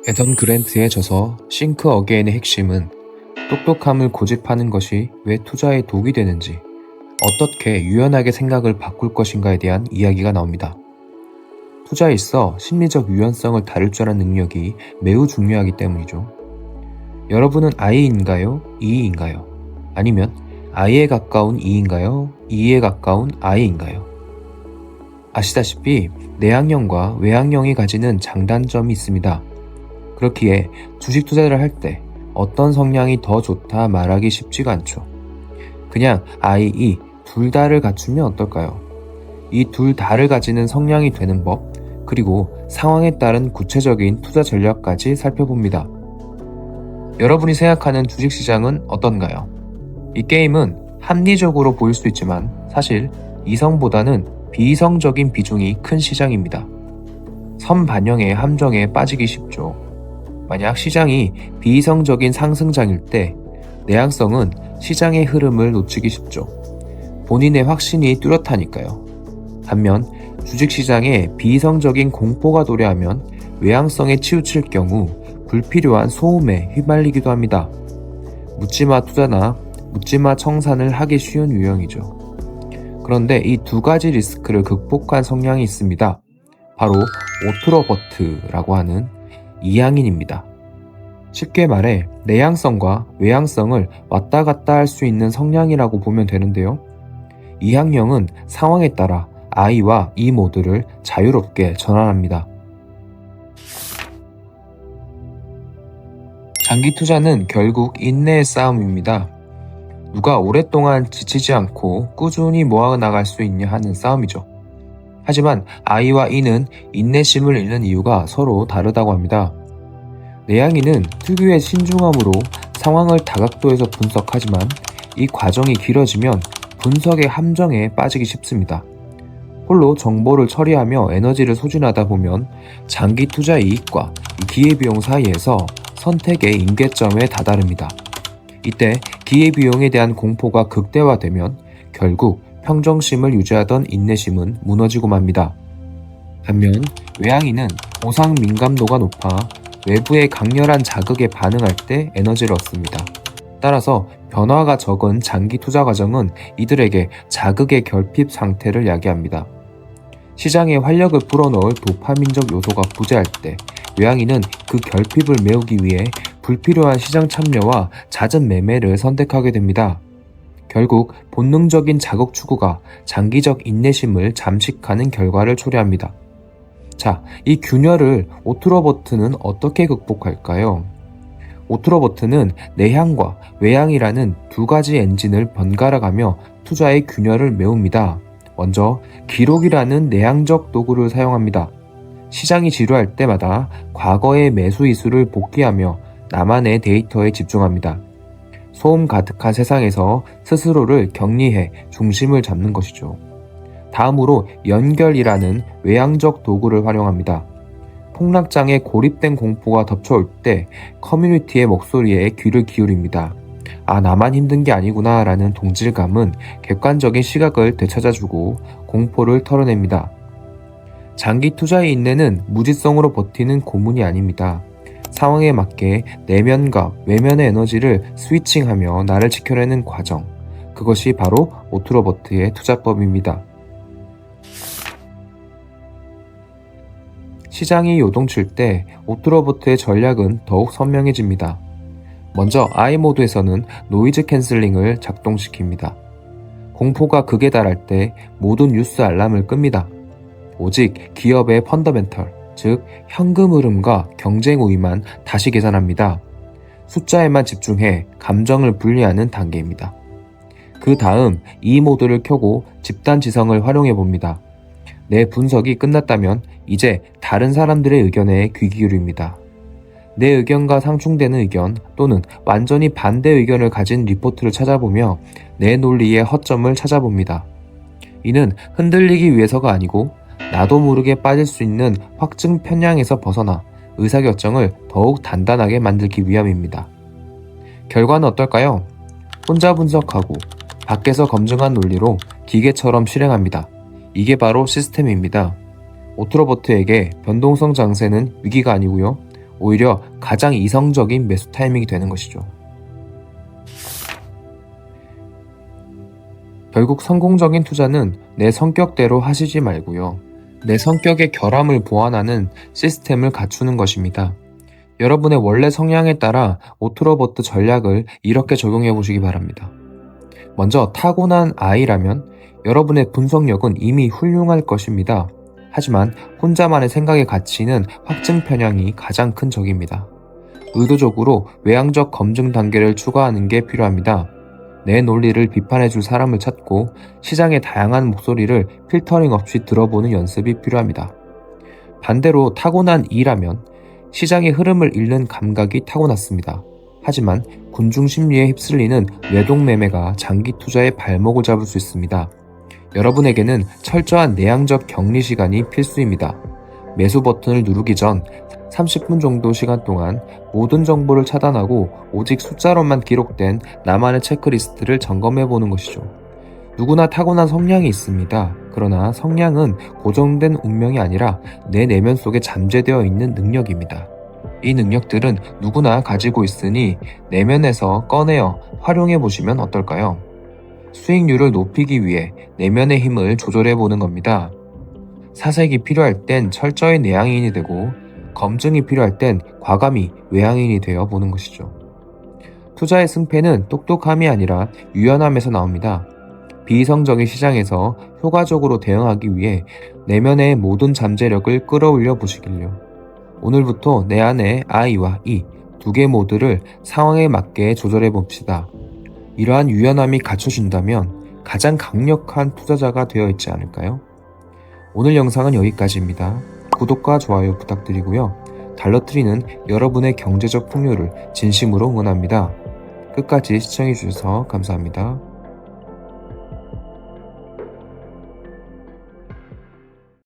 에던 그랜트에 져서 싱크 어게인의 핵심은 똑똑함을 고집하는 것이 왜 투자에 독이 되는지, 어떻게 유연하게 생각을 바꿀 것인가에 대한 이야기가 나옵니다. 투자에 있어 심리적 유연성을 다룰 줄 아는 능력이 매우 중요하기 때문이죠. 여러분은 I인가요? E인가요? 아니면 I에 가까운 E인가요? E에 가까운 I인가요? 아시다시피 내향형과 외향형이 가지는 장단점이 있습니다. 그렇기에 주식 투자를 할 때 어떤 성향이 더 좋다 말하기 쉽지가 않죠. 그냥 I, E 둘 다를 갖추면 어떨까요? 이 둘 다를 가지는 성향이 되는 법, 그리고 상황에 따른 구체적인 투자 전략까지 살펴봅니다. 여러분이 생각하는 주식시장은 어떤가요? 이 게임은 합리적으로 보일 수 있지만 사실 이성보다는 비이성적인 비중이 큰 시장입니다. 선반영의 함정에 빠지기 쉽죠. 만약 시장이 비이성적인 상승장일 때 내향성은 시장의 흐름을 놓치기 쉽죠. 본인의 확신이 뚜렷하니까요. 반면 주식시장에 비이성적인 공포가 도래하면 외향성에 치우칠 경우 불필요한 소음에 휘말리기도 합니다. 묻지마 투자나 묻지마 청산을 하기 쉬운 유형이죠. 그런데 이 두 가지 리스크를 극복한 성향이 있습니다. 바로 오트로버트라고 하는 이향인입니다. 쉽게 말해 내향성과 외향성을 왔다 갔다 할 수 있는 성향이라고 보면 되는데요. 이향형은 상황에 따라 I와 E 모드를 자유롭게 전환합니다. 장기 투자는 결국 인내의 싸움입니다. 누가 오랫동안 지치지 않고 꾸준히 모아나갈 수 있냐 하는 싸움이죠. 하지만 I와 E는 인내심을 잃는 이유가 서로 다르다고 합니다. 내향인은 특유의 신중함으로 상황을 다각도에서 분석하지만 이 과정이 길어지면 분석의 함정에 빠지기 쉽습니다. 홀로 정보를 처리하며 에너지를 소진하다 보면 장기 투자 이익과 기회비용 사이에서 선택의 임계점에 다다릅니다. 이때 기회비용에 대한 공포가 극대화되면 결국 평정심을 유지하던 인내심은 무너지고 맙니다. 반면 외향인은 보상 민감도가 높아 외부의 강렬한 자극에 반응할 때 에너지를 얻습니다. 따라서 변화가 적은 장기 투자 과정은 이들에게 자극의 결핍 상태를 야기합니다. 시장에 활력을 불어넣을 도파민적 요소가 부재할 때 외향인은 그 결핍을 메우기 위해 불필요한 시장 참여와 잦은 매매를 선택하게 됩니다. 결국 본능적인 자극 추구가 장기적 인내심을 잠식하는 결과를 초래합니다. 자, 이 균열을 오트로버트는 어떻게 극복할까요? 오트로버트는 내향과 외향이라는 두 가지 엔진을 번갈아가며 투자의 균열을 메웁니다. 먼저 기록이라는 내향적 도구를 사용합니다. 시장이 지루할 때마다 과거의 매수 이수를 복귀하며 나만의 데이터에 집중합니다. 소음 가득한 세상에서 스스로를 격리해 중심을 잡는 것이죠. 다음으로 연결이라는 외향적 도구를 활용합니다. 폭락장에 고립된 공포가 덮쳐올 때 커뮤니티의 목소리에 귀를 기울입니다. 아, 나만 힘든 게 아니구나 라는 동질감은 객관적인 시각을 되찾아주고 공포를 털어냅니다. 장기 투자의 인내는 무지성으로 버티는 고문이 아닙니다. 상황에 맞게 내면과 외면의 에너지를 스위칭하며 나를 지켜내는 과정. 그것이 바로 오트로버트의 투자법입니다. 시장이 요동칠 때 오트로버트의 전략은 더욱 선명해집니다. 먼저 I 모드에서는 노이즈 캔슬링을 작동시킵니다. 공포가 극에 달할 때 모든 뉴스 알람을 끕니다. 오직 기업의 펀더멘털, 즉 현금 흐름과 경쟁 우위만 다시 계산합니다. 숫자에만 집중해 감정을 분리하는 단계입니다. 그 다음 E 모드를 켜고 집단 지성을 활용해 봅니다. 내 분석이 끝났다면 이제 다른 사람들의 의견에 귀 기울입니다. 내 의견과 상충되는 의견 또는 완전히 반대 의견을 가진 리포트를 찾아보며 내 논리의 허점을 찾아봅니다. 이는 흔들리기 위해서가 아니고 나도 모르게 빠질 수 있는 확증 편향에서 벗어나 의사결정을 더욱 단단하게 만들기 위함입니다. 결과는 어떨까요? 혼자 분석하고 밖에서 검증한 논리로 기계처럼 실행합니다. 이게 바로 시스템입니다. 오트로버트에게 변동성 장세는 위기가 아니고요. 오히려 가장 이성적인 매수 타이밍이 되는 것이죠. 결국 성공적인 투자는 내 성격대로 하시지 말고요. 내 성격의 결함을 보완하는 시스템을 갖추는 것입니다. 여러분의 원래 성향에 따라 오토로버트 전략을 이렇게 적용해 보시기 바랍니다. 먼저 타고난 아이라면 여러분의 분석력은 이미 훌륭할 것입니다. 하지만 혼자만의 생각의 가치는 확증 편향이 가장 큰 적입니다. 의도적으로 외향적 검증 단계를 추가하는 게 필요합니다. 내 논리를 비판해줄 사람을 찾고 시장의 다양한 목소리를 필터링 없이 들어보는 연습이 필요합니다. 반대로 타고난 E라면 시장의 흐름을 읽는 감각이 타고났습니다. 하지만 군중 심리에 휩쓸리는 외동매매가 장기 투자의 발목을 잡을 수 있습니다. 여러분에게는 철저한 내향적 격리 시간이 필수입니다. 매수 버튼을 누르기 전 30분 정도 시간 동안 모든 정보를 차단하고 오직 숫자로만 기록된 나만의 체크리스트를 점검해 보는 것이죠. 누구나 타고난 성향이 있습니다. 그러나 성향은 고정된 운명이 아니라 내 내면 속에 잠재되어 있는 능력입니다. 이 능력들은 누구나 가지고 있으니 내면에서 꺼내어 활용해 보시면 어떨까요? 수익률을 높이기 위해 내면의 힘을 조절해 보는 겁니다. 사색이 필요할 땐 철저히 내향인이 되고 검증이 필요할 땐 과감히 외향인이 되어 보는 것이죠. 투자의 승패는 똑똑함이 아니라 유연함에서 나옵니다. 비이성적인 시장에서 효과적으로 대응하기 위해 내면의 모든 잠재력을 끌어올려 보시길요. 오늘부터 내 안에 I와 E 두 개 모두를 상황에 맞게 조절해 봅시다. 이러한 유연함이 갖춰진다면 가장 강력한 투자자가 되어 있지 않을까요? 오늘 영상은 여기까지입니다. 구독과 좋아요 부탁드리고요. 달러트리는 여러분의 경제적 풍요를 진심으로 응원합니다. 끝까지 시청해주셔서 감사합니다.